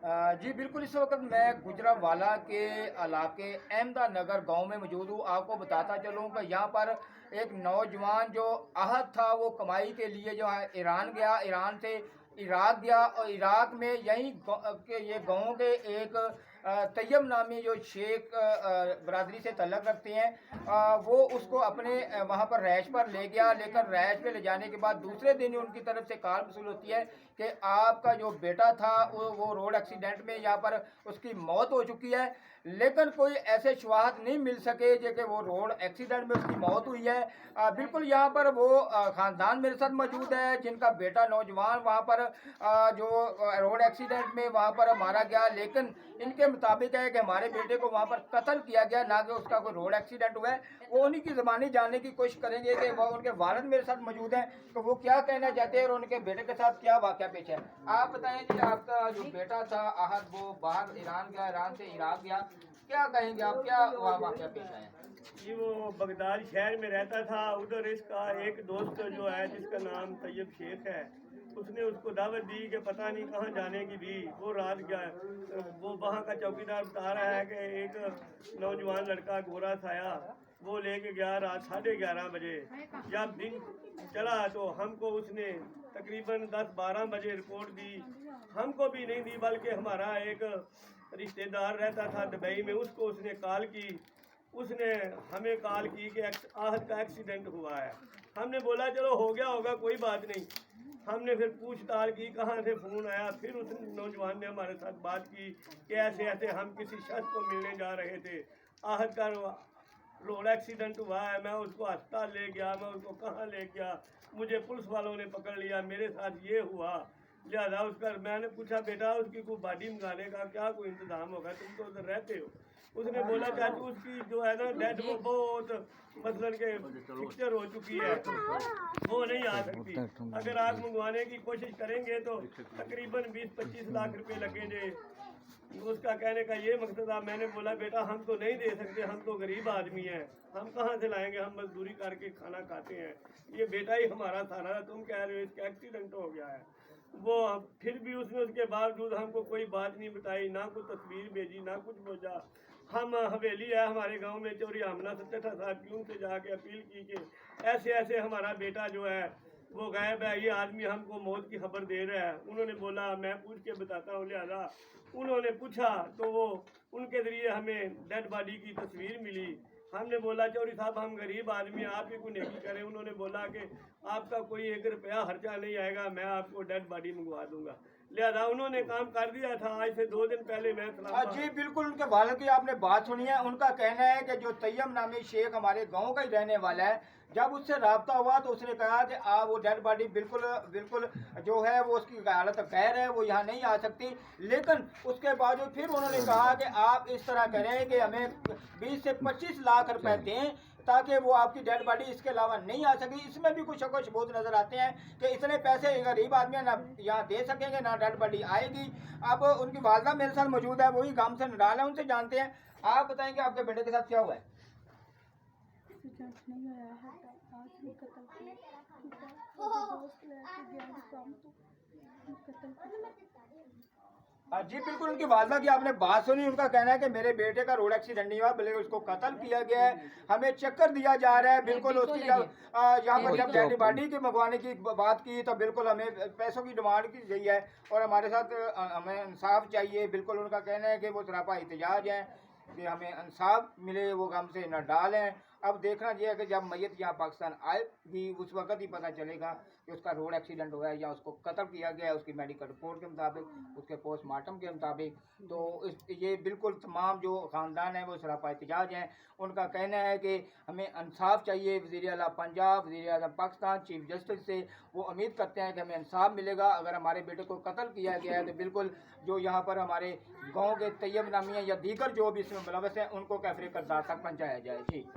जी बिल्कुल, इस वक्त मैं गुजरांवाला के इलाके अहमदा नगर गाँव में मौजूद हूँ। आपको बताता चलूँ कि यहाँ पर एक नौजवान जो अहद था वो कमाई के लिए जो है ईरान गया, ईरान से इराक गया और इराक में यहीं के ये गाँव के एक तैयब नामी जो शेख बरादरी से तल्लक रखते हैं, वो उसको अपने वहाँ पर रैश पर ले गया। लेकर रैश पे ले जाने के बाद दूसरे दिन ही उनकी तरफ से कॉल वसूल होती है कि आपका जो बेटा था वो रोड एक्सीडेंट में यहाँ पर उसकी मौत हो चुकी है। लेकिन कोई ऐसे शवाहद नहीं मिल सके जो कि वो रोड एक्सीडेंट में उसकी मौत हुई है। बिल्कुल यहाँ पर वो ख़ानदान मेरे साथ मौजूद है जिनका बेटा नौजवान वहाँ पर जो रोड एक्सीडेंट में वहाँ पर मारा गया। लेकिन इनके मुताबिक है कि हमारे बेटे को वहाँ पर कत्ल किया गया, ना कि उसका कोई रोड एक्सीडेंट हुआ है। वो उन्हीं की ज़बानी जानने की कोशिश करेंगे कि वो उनके वालिद मेरे साथ मौजूद हैं, तो वो क्या कहना चाहते हैं और उनके बेटे के साथ क्या वाक़या पेश है। आप बताएं जी, आपका जो बेटा था अहद वो बाहर ईरान गया, ईरान से इराक गया, क्या कहेंगे आप, क्या वहाँ वाक़या पेश आया। जी वो बगदाद शहर में रहता था। उधर इसका एक दोस्त जो है जिसका नाम तैयब शेख है, उसने उसको दावत दी कि पता नहीं कहाँ जाने की भी। वो रात गया, वो वहाँ का चौकीदार बता रहा है कि एक नौजवान लड़का गोरा साया वो लेके गया रात 11:30 बजे। जब दिन चला तो हमको उसने तकरीबन 10-12 बजे रिपोर्ट दी। हमको भी नहीं दी बल्कि हमारा एक रिश्तेदार रहता था दुबई में, उसको उसने कॉल की। उसने हमें कॉल की कि आहत का एक्सीडेंट हुआ है। हमने बोला चलो हो गया होगा, कोई बात नहीं। हमने फिर पूछताछ की कहाँ से फ़ोन आया। फिर उस नौजवान ने हमारे साथ बात की कि ऐसे ऐसे हम किसी शख्स को मिलने जा रहे थे, आहत का रोड एक्सीडेंट हुआ है, मैं उसको अस्पताल ले गया, मैं उसको कहाँ ले गया, मुझे पुलिस वालों ने पकड़ लिया, मेरे साथ ये हुआ। लिहाजा उसका मैंने पूछा बेटा उसकी कोई बॉडी मंगाने का क्या कोई इंतज़ाम होगा, तुम तो उधर रहते हो। उसने बोला चाचू उसकी जो है ना डेड वो बहुत मसलन के पिक्चर हो चुकी है, वो नहीं आ सकती। अगर आप मंगवाने की कोशिश करेंगे तो तकरीबन 20-25 लाख रुपए लगेंगे। उसका कहने का ये मकसद था। मैंने बोला बेटा हम तो नहीं दे सकते, हम तो गरीब आदमी हैं, हम कहाँ से लाएंगे, हम मजदूरी करके खाना खाते हैं, ये बेटा ही हमारा सहारा है, तुम कह रहे हो इसका एक्सीडेंट हो गया है। वो फिर भी उसने उसके बावजूद हमको कोई बात नहीं बताई, ना कोई तस्वीर भेजी, ना कुछ भेजा। हम हवेली है हमारे गांव में चौरी आमना सत्ता साहब की, उनसे जाके अपील की कि ऐसे ऐसे हमारा बेटा जो है वो गायब है, ये आदमी हमको मौत की खबर दे रहा है। उन्होंने बोला मैं पूछ के बताता हूँ। लिहाजा उन्होंने पूछा तो वो उनके ज़रिए हमें डेड बॉडी की तस्वीर मिली। हमने बोला चौधरी साहब हम गरीब आदमी हैं, आप ही को नेकी करें। उन्होंने बोला कि आपका कोई 1 रुपया खर्चा नहीं आएगा, मैं आपको डेड बॉडी मंगवा दूंगा। लिहाजा उन्होंने काम कर दिया था। आज से 2 दिन पहले मैं जी बिल्कुल, उनके वालिद की आपने बात सुनी है। उनका कहना है कि जो तैयब नामी शेख हमारे गांव का ही रहने वाला है, जब उससे रब्ता हुआ तो उसने कहा कि वो डेड बॉडी बिल्कुल बिल्कुल जो है वो उसकी हालत गैर है, वो यहाँ नहीं आ सकती। लेकिन उसके बावजूद फिर उन्होंने कहा कि आप इस तरह करें कि हमें 20 से 25 लाख रुपए दें ताकि वो आपकी डेड बॉडी इसके अलावा नहीं आ सकी। इसमें भी कुछ सबूत नजर आते हैं कि इतने पैसे गरीब आदमी ना यहाँ दे सकेंगे ना डेड बॉडी आएगी। अब उनकी वालदा मेरे साथ मौजूद है, वही गांव से निराल है, उनसे जानते हैं। आप बताएंगे आपके बेटे के साथ क्या हुआ है। जी बिल्कुल, उनकी वालदा की आपने बात सुनी। उनका कहना है कि मेरे बेटे का रोड एक्सीडेंट नहीं हुआ बल्कि उसको कत्ल किया गया है, हमें चक्कर दिया जा रहा है। बिल्कुल उसकी जब यहाँ पर जब डेड बॉडी के मंगवाने की बात की तो बिल्कुल हमें पैसों की डिमांड की गई है और हमारे साथ हमें इंसाफ चाहिए। बिल्कुल उनका कहना है कि वो सरापा एहतजाज है कि हमें इंसाफ मिले, वो गम से न डालें। अब देखना ये है कि जब मैयत यहाँ पाकिस्तान आएगी उस वक्त ही पता चलेगा कि उसका रोड एक्सीडेंट हुआ है या उसको कत्ल किया गया है उसकी मेडिकल रिपोर्ट के मुताबिक, उसके पोस्टमार्टम के मुताबिक। तो ये बिल्कुल तमाम जो ख़ानदान है वो सरापा एहतजाज हैं। उनका कहना है कि हमें इंसाफ चाहिए। वज़ीर आला पंजाब, वज़ीर आज़म पाकिस्तान, चीफ जस्टिस से वो उम्मीद करते हैं कि हमें इंसाफ मिलेगा। अगर हमारे बेटे को कत्ल किया गया है तो बिल्कुल जो यहाँ पर हमारे गाँव के तैयब नामी या दीगर जो भी इसमें मुलव्वस हैं उनको कैफरे करदार तक पहुँचाया जाए। जी।